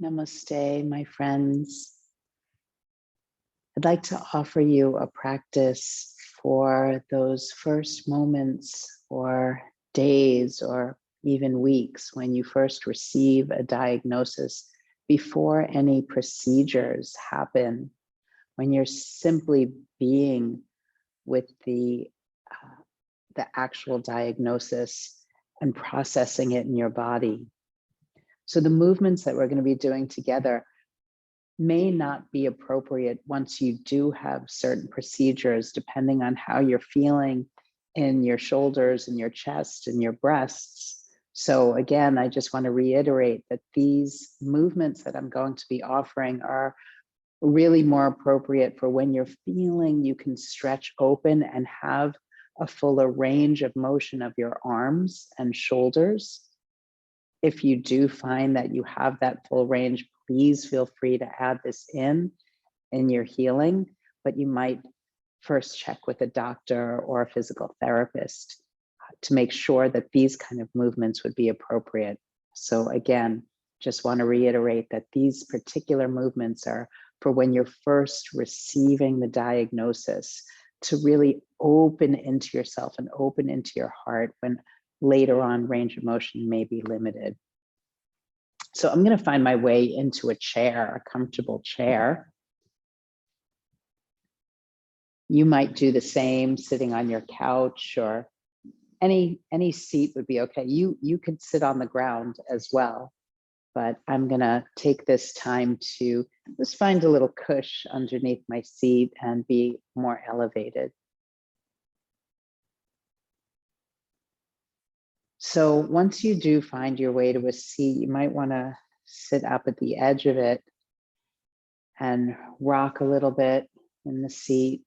Namaste, my friends. I'd like to offer you a practice for those first moments or days or even weeks when you first receive a diagnosis before any procedures happen, when you're simply being with the actual diagnosis and processing it in your body. So the movements that we're going to be doing together may not be appropriate once you do have certain procedures, depending on how you're feeling in your shoulders and your chest and your breasts. So again, I just want to reiterate that these movements that I'm going to be offering are really more appropriate for when you're feeling you can stretch open and have a fuller range of motion of your arms and shoulders. If you do find that you have that full range, please feel free to add this in your healing, but you might first check with a doctor or a physical therapist to make sure that these kind of movements would be appropriate. So again, just want to reiterate that these particular movements are for when you're first receiving the diagnosis, to really open into yourself and open into your heart, when later on range of motion may be limited. So I'm going to find my way into a chair, a comfortable chair. You might do the same sitting on your couch, or any seat would be okay. You could sit on the ground as well, but I'm going to take this time to just find a little cush underneath my seat and be more elevated. So once you do find your way to a seat, you might want to sit up at the edge of it and rock a little bit in the seat.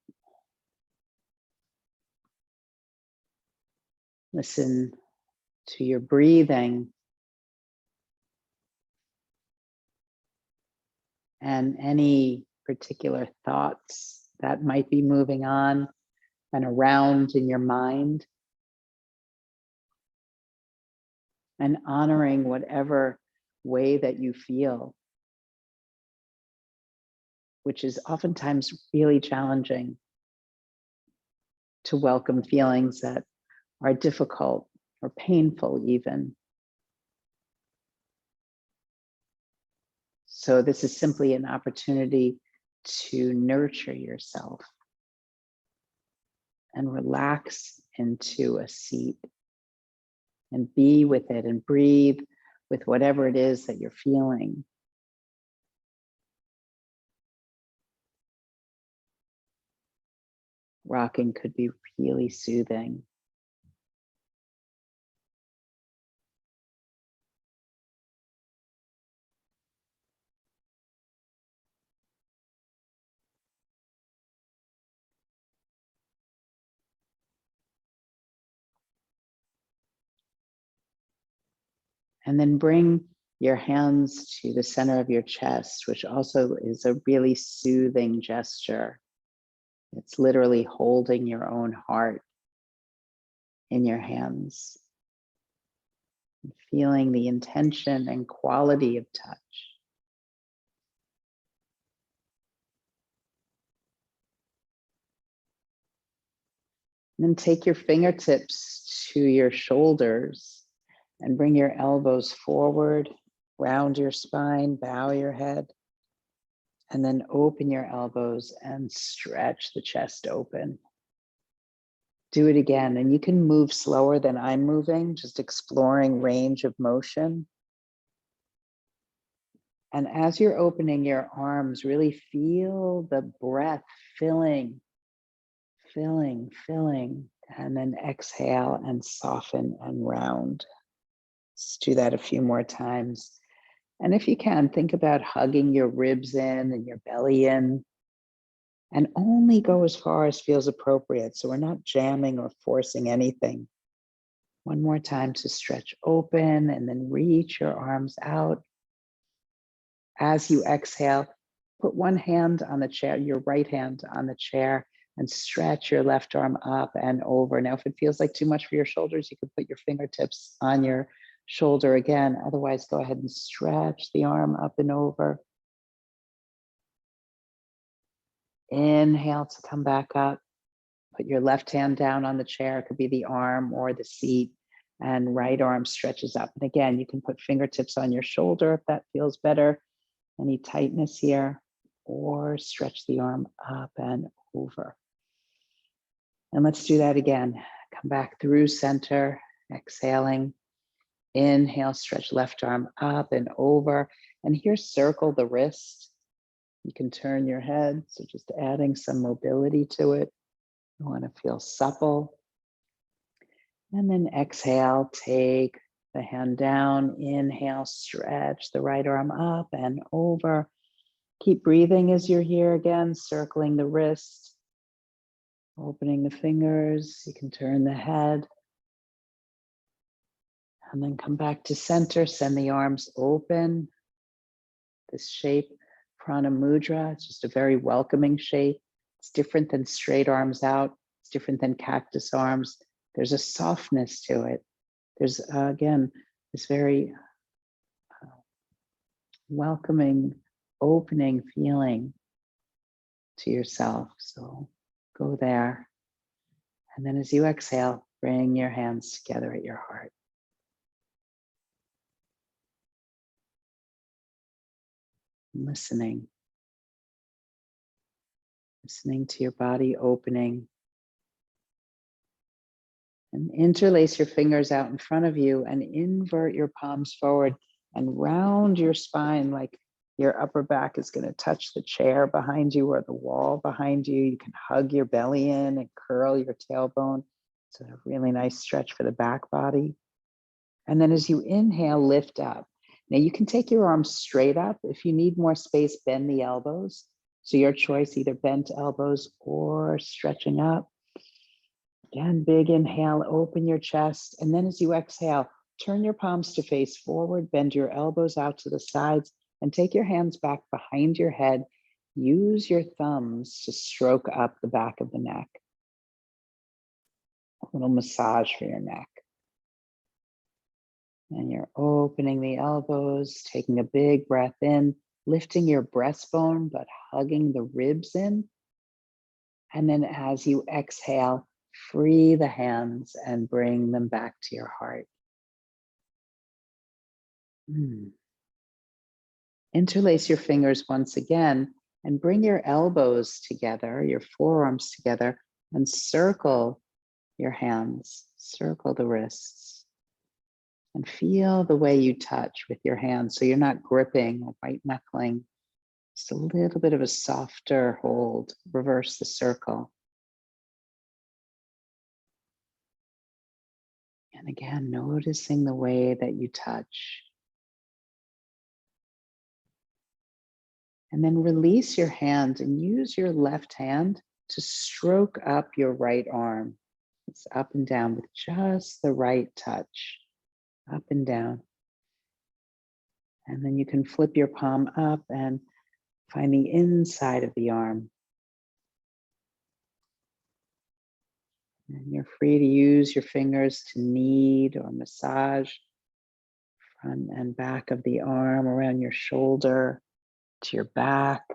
Listen to your breathing and any particular thoughts that might be moving on and around in your mind, and honoring whatever way that you feel, which is oftentimes really challenging to welcome feelings that are difficult or painful even. So this is simply an opportunity to nurture yourself and relax into a seat and be with it and breathe with whatever it is that you're feeling. Rocking could be really soothing. And then bring your hands to the center of your chest, which also is a really soothing gesture. It's literally holding your own heart in your hands, and feeling the intention and quality of touch. And then take your fingertips to your shoulders and bring your elbows forward, round your spine, bow your head, and then open your elbows and stretch the chest open. Do it again, and you can move slower than I'm moving, just exploring range of motion. And as you're opening your arms, really feel the breath filling, and then exhale and soften and round. Let's do that a few more times. And if you can, think about hugging your ribs in and your belly in, and only go as far as feels appropriate. So we're not jamming or forcing anything. One more time to stretch open and then reach your arms out. As you exhale, put one hand on the chair, your right hand on the chair, and stretch your left arm up and over. Now, if it feels like too much for your shoulders, you can put your fingertips on your shoulder again. Otherwise, go ahead and stretch the arm up and over. Inhale to come back up. Put your left hand down on the chair. It could be the arm or the seat. And right arm stretches up. And again, you can put fingertips on your shoulder if that feels better. Any tightness here, or stretch the arm up and over. And let's do that again. Come back through center, exhaling. Inhale, stretch left arm up and over. And here, circle the wrist. You can turn your head, so just adding some mobility to it. You want to feel supple. And then exhale, take the hand down. Inhale, stretch the right arm up and over. Keep breathing as you're here again, circling the wrist, opening the fingers. You can turn the head. And then come back to center, send the arms open. This shape, Prana Mudra, it's just a very welcoming shape. It's different than straight arms out. It's different than cactus arms. There's a softness to it. There's, again, this very welcoming, opening feeling to yourself. So go there. And then as you exhale, bring your hands together at your heart. Listening to your body opening. And interlace your fingers out in front of you and invert your palms forward and round your spine like your upper back is going to touch the chair behind you or the wall behind you. You can hug your belly in and curl your tailbone. It's a really nice stretch for the back body. And then as you inhale, lift up. Now you can take your arms straight up. If you need more space, bend the elbows. So your choice, either bent elbows or stretching up. Again, big inhale, open your chest. And then as you exhale, turn your palms to face forward, bend your elbows out to the sides, and take your hands back behind your head. Use your thumbs to stroke up the back of the neck. A little massage for your neck. And you're opening the elbows, taking a big breath in, lifting your breastbone, but hugging the ribs in. And then as you exhale, free the hands and bring them back to your heart. Interlace your fingers once again and bring your elbows together, your forearms together, and circle your hands, circle the wrists. And feel the way you touch with your hands. So you're not gripping or white knuckling. Just a little bit of a softer hold. Reverse the circle. And again, noticing the way that you touch. And then release your hand and use your left hand to stroke up your right arm. It's up and down with just the right touch. Up and down. And then you can flip your palm up and find the inside of the arm. And you're free to use your fingers to knead or massage front and back of the arm, around your shoulder, to your back,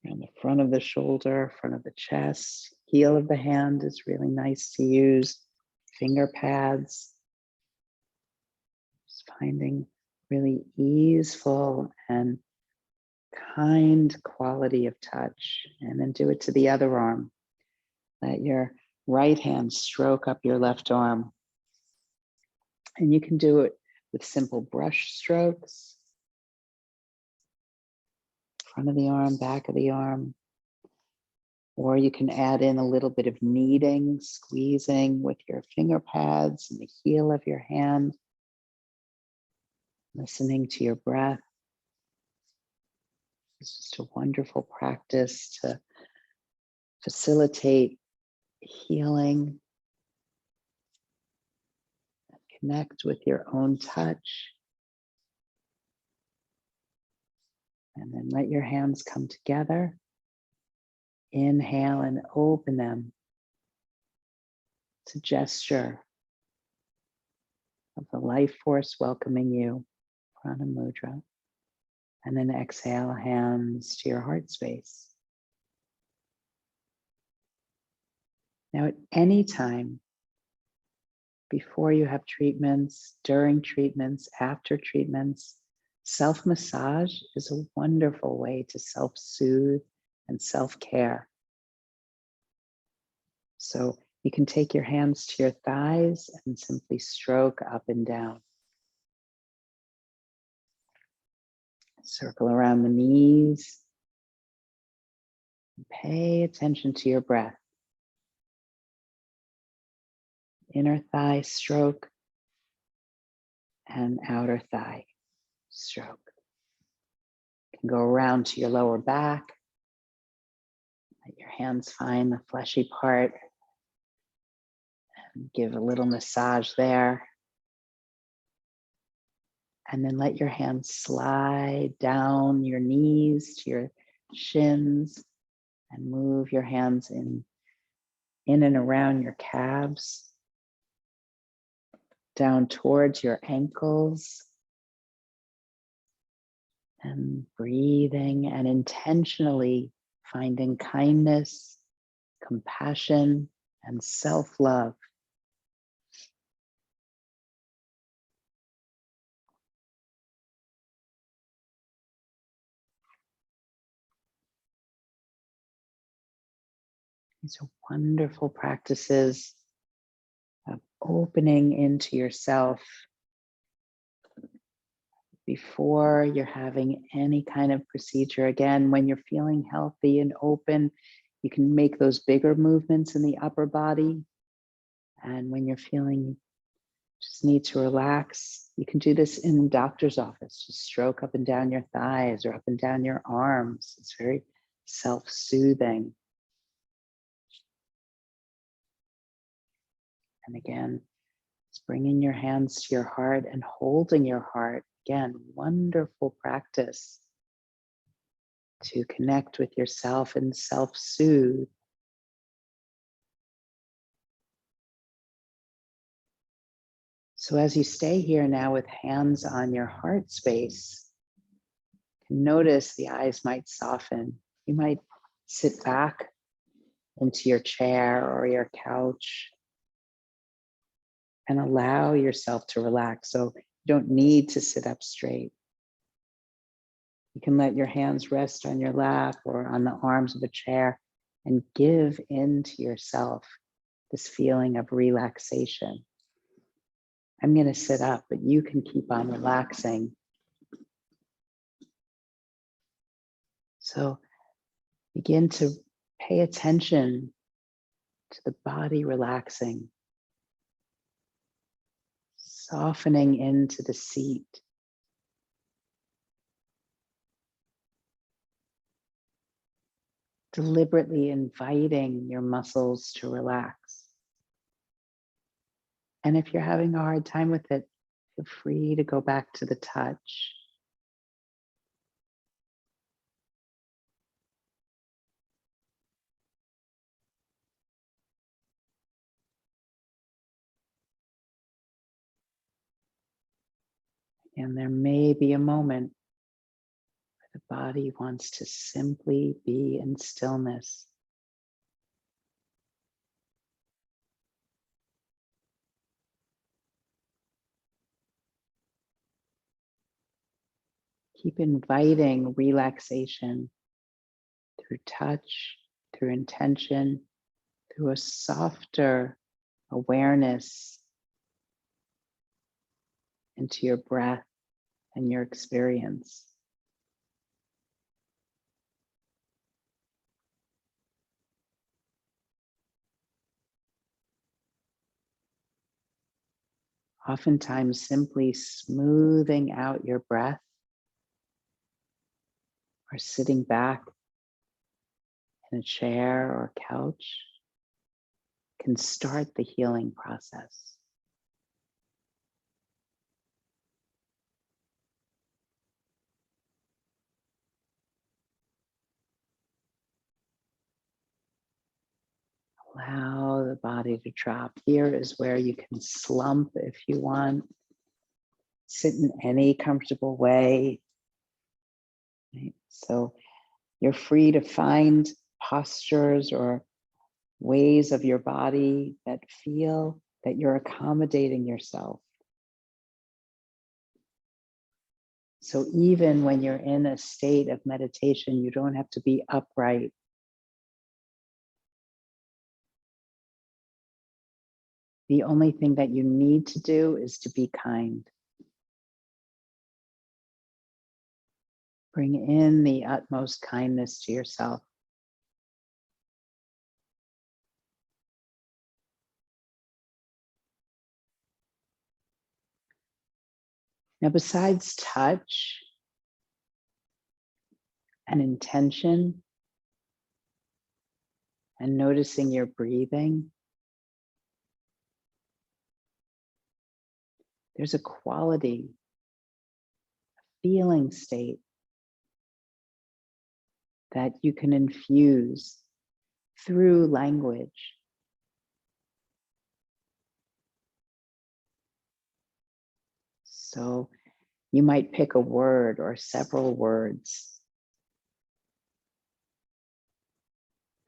around the front of the shoulder, front of the chest. Heel of the hand is really nice to use. Finger pads. Just finding really easeful and kind quality of touch. And then do it to the other arm. Let your right hand stroke up your left arm. And you can do it with simple brush strokes. Front of the arm, back of the arm. Or you can add in a little bit of kneading, squeezing with your finger pads and the heel of your hand. Listening to your breath. It's just a wonderful practice to facilitate healing. Connect with your own touch. And then let your hands come together. Inhale and open them to gesture of the life force welcoming you, Prana Mudra. And then exhale, hands to your heart space. Now, at any time, before you have treatments, during treatments, after treatments, self-massage is a wonderful way to self-soothe and self-care. So you can take your hands to your thighs and simply stroke up and down. Circle around the knees. Pay attention to your breath. Inner thigh stroke and outer thigh stroke. You can go around to your lower back. Let your hands find the fleshy part and give a little massage there. And then let your hands slide down your knees to your shins and move your hands in and around your calves, down towards your ankles, and breathing and intentionally finding kindness, compassion, and self-love. These are wonderful practices of opening into yourself before you're having any kind of procedure. Again, when you're feeling healthy and open, you can make those bigger movements in the upper body. And when you're feeling just need to relax, you can do this in the doctor's office. Just stroke up and down your thighs or up and down your arms. It's very self-soothing. And again, it's bringing your hands to your heart and holding your heart. Again, wonderful practice to connect with yourself and self-soothe. So as you stay here now with hands on your heart space, notice the eyes might soften. You might sit back into your chair or your couch and allow yourself to relax. So you don't need to sit up straight. You can let your hands rest on your lap or on the arms of a chair and give into yourself this feeling of relaxation. I'm going to sit up, but you can keep on relaxing. So begin to pay attention to the body relaxing, softening into the seat. Deliberately inviting your muscles to relax. And if you're having a hard time with it, feel free to go back to the touch. And there may be a moment where the body wants to simply be in stillness. Keep inviting relaxation through touch, through intention, through a softer awareness into your breath and your experience. Oftentimes, simply smoothing out your breath or sitting back in a chair or couch can start the healing process. Allow the body to drop. Here is where you can slump if you want. sit in any comfortable way. Right? So you're free to find postures or ways of your body that feel that you're accommodating yourself. So even when you're in a state of meditation, you don't have to be upright. The only thing that you need to do is to be kind. Bring in the utmost kindness to yourself. Now, besides touch and intention and noticing your breathing, there's a quality, a feeling state that you can infuse through language. So you might pick a word or several words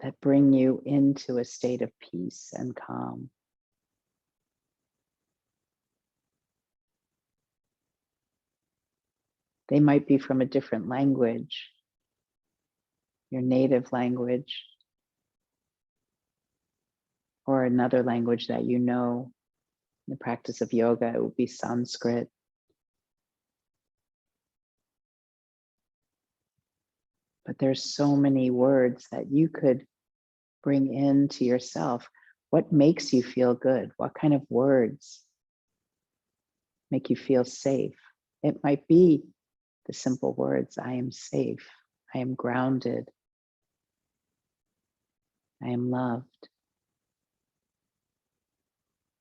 that bring you into a state of peace and calm. They might be from a different language, your native language, or another language that you know. In the practice of yoga, it would be Sanskrit. But there's so many words that you could bring into yourself. What makes you feel good? What kind of words make you feel safe? It might be the simple words, I am safe, I am grounded, I am loved.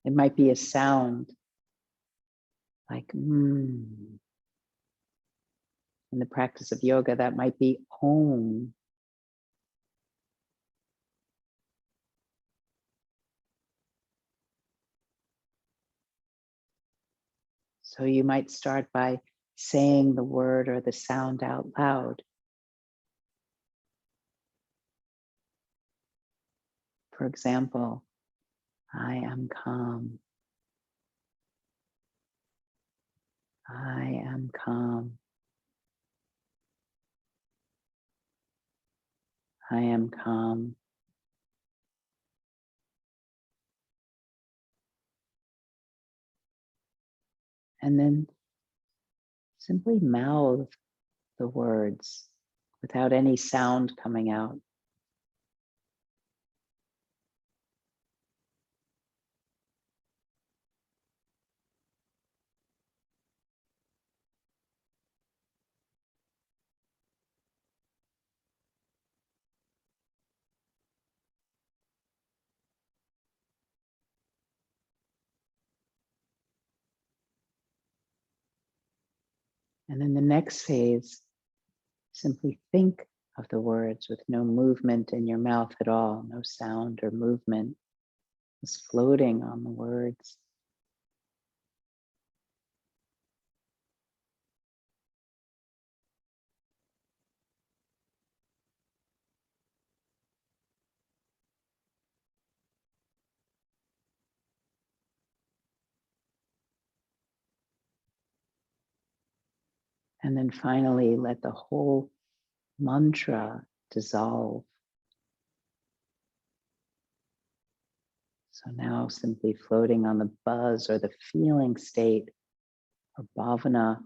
It might be a sound like In the practice of yoga, that might be Om. So you might start by saying the word or the sound out loud. For example, I am calm. I am calm. I am calm. And then simply mouth the words without any sound coming out. And then the next phase, simply think of the words with no movement in your mouth at all, no sound or movement, just floating on the words. And then finally, let the whole mantra dissolve. So now simply floating on the buzz or the feeling state or bhavana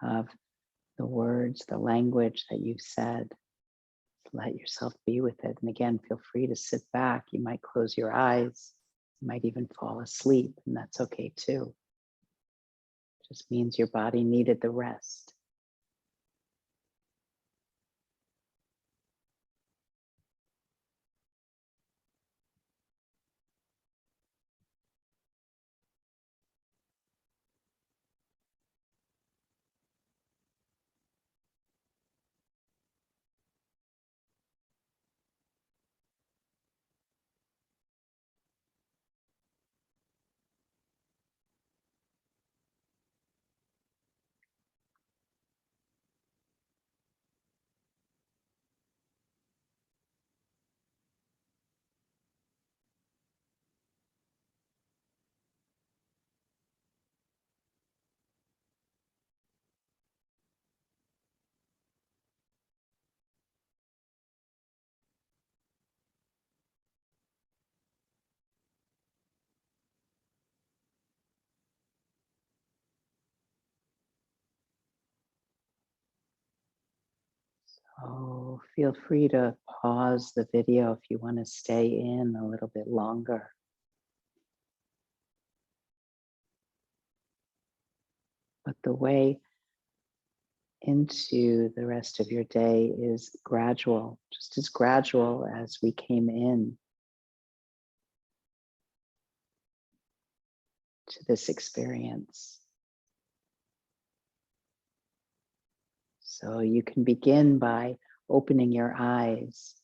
of the words, the language that you've said. Let yourself be with it. And again, feel free to sit back. You might close your eyes. You might even fall asleep, and that's okay too. It just means your body needed the rest. Oh, feel free to pause the video if you want to stay in a little bit longer. But the way into the rest of your day is gradual, just as gradual as we came in to this experience. So you can begin by opening your eyes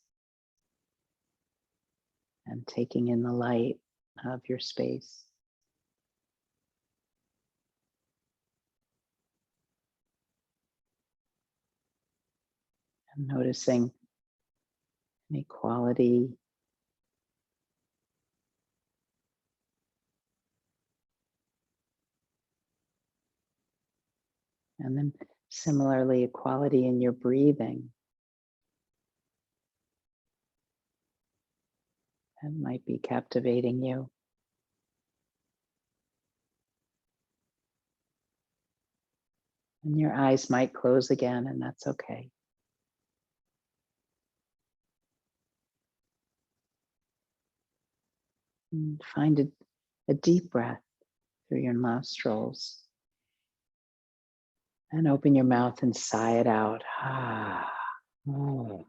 and taking in the light of your space. And noticing any quality, and then similarly, equality in your breathing. That might be captivating you. And your eyes might close again, and that's okay. And find a deep breath through your nostrils. And open your mouth and sigh it out. Ah, oh,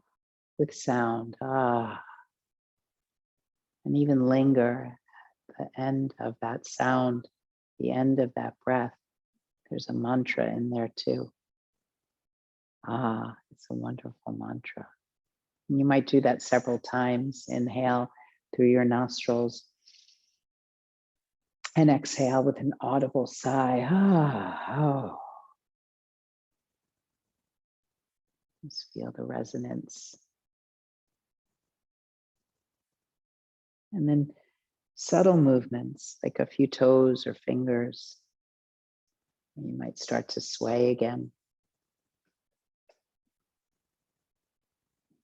with sound. Ah. And even linger at the end of that sound, the end of that breath. There's a mantra in there too. Ah, it's a wonderful mantra. And you might do that several times. Inhale through your nostrils and exhale with an audible sigh. Ah, oh. Just feel the resonance. And then subtle movements, like a few toes or fingers. You might start to sway again.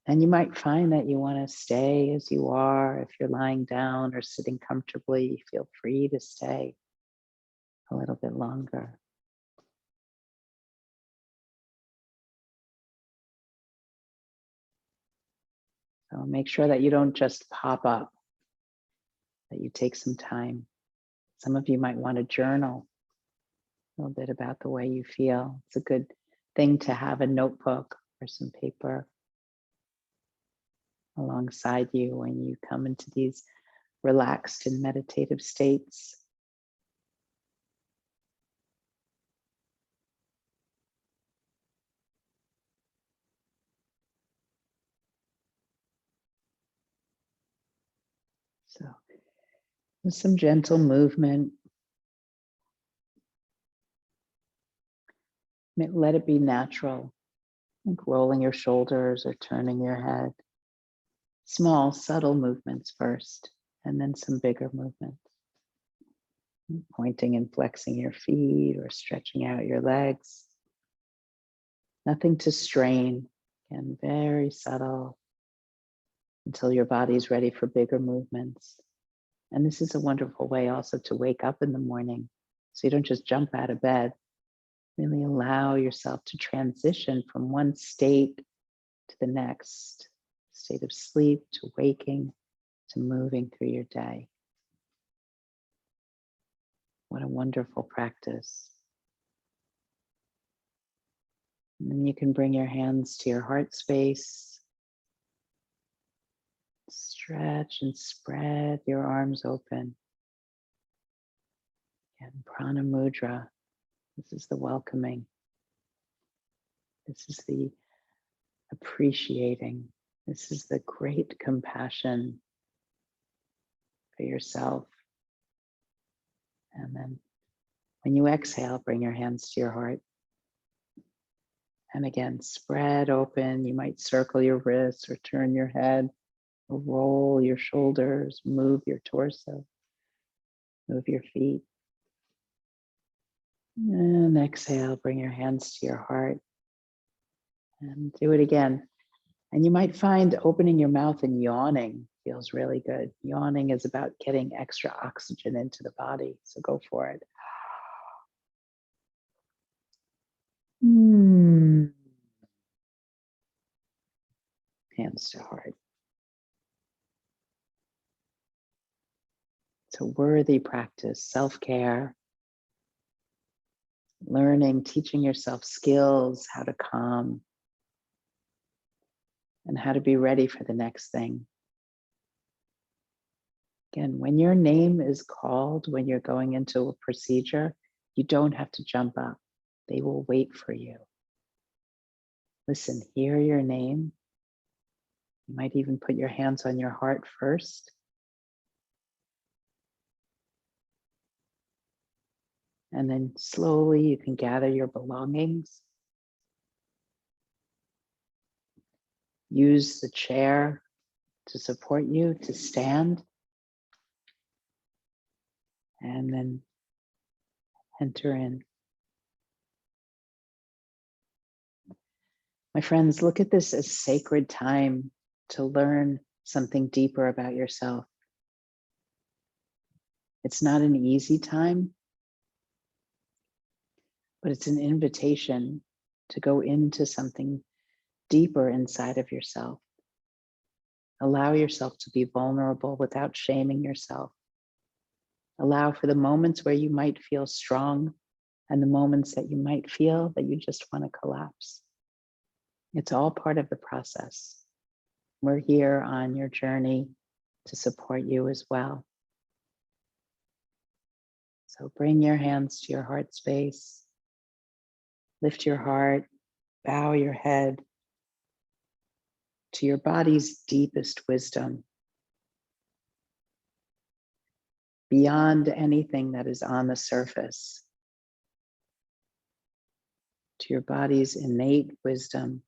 And you might find that you want to stay as you are. If you're lying down or sitting comfortably, feel free to stay a little bit longer. So make sure that you don't just pop up, that you take some time. Some of you might want to journal a little bit about the way you feel. It's a good thing to have a notebook or some paper alongside you when you come into these relaxed and meditative states. So with some gentle movement, let it be natural, like rolling your shoulders or turning your head. Small, subtle movements first, and then some bigger movements. Pointing and flexing your feet or stretching out your legs. Nothing to strain, again, very subtle until your body's ready for bigger movements. And this is a wonderful way also to wake up in the morning. So you don't just jump out of bed. Really allow yourself to transition from one state to the next, state of sleep to waking to moving through your day. What a wonderful practice. And then you can bring your hands to your heart space. Stretch and spread your arms open. And Prana Mudra. This is the welcoming. This is the appreciating. This is the great compassion for yourself. And then when you exhale, bring your hands to your heart. And again, spread open. You might circle your wrists or turn your head, or roll your shoulders, move your torso, move your feet. And exhale, bring your hands to your heart. And do it again. And you might find opening your mouth and yawning feels really good. Yawning is about getting extra oxygen into the body. So go for it. hands to heart. It's a worthy practice, self-care, learning, teaching yourself skills, how to calm, and how to be ready for the next thing. Again, when your name is called, when you're going into a procedure, you don't have to jump up. They will wait for you. Listen, hear your name. You might even put your hands on your heart first. And then slowly you can gather your belongings. Use the chair to support you to stand. And then enter in. My friends, look at this as sacred time to learn something deeper about yourself. It's not an easy time, but it's an invitation to go into something deeper inside of yourself. Allow yourself to be vulnerable without shaming yourself. Allow for the moments where you might feel strong and the moments that you might feel that you just want to collapse. It's all part of the process. We're here on your journey to support you as well. So bring your hands to your heart space. Lift your heart, bow your head to your body's deepest wisdom, beyond anything that is on the surface, to your body's innate wisdom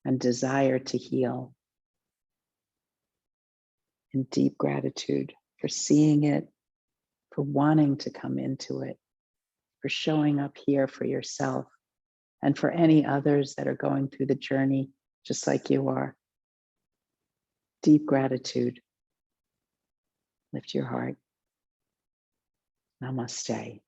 and desire to heal. In deep gratitude for seeing it, for wanting to come into it, for showing up here for yourself, and for any others that are going through the journey just like you are. Deep gratitude. Lift your heart. Namaste.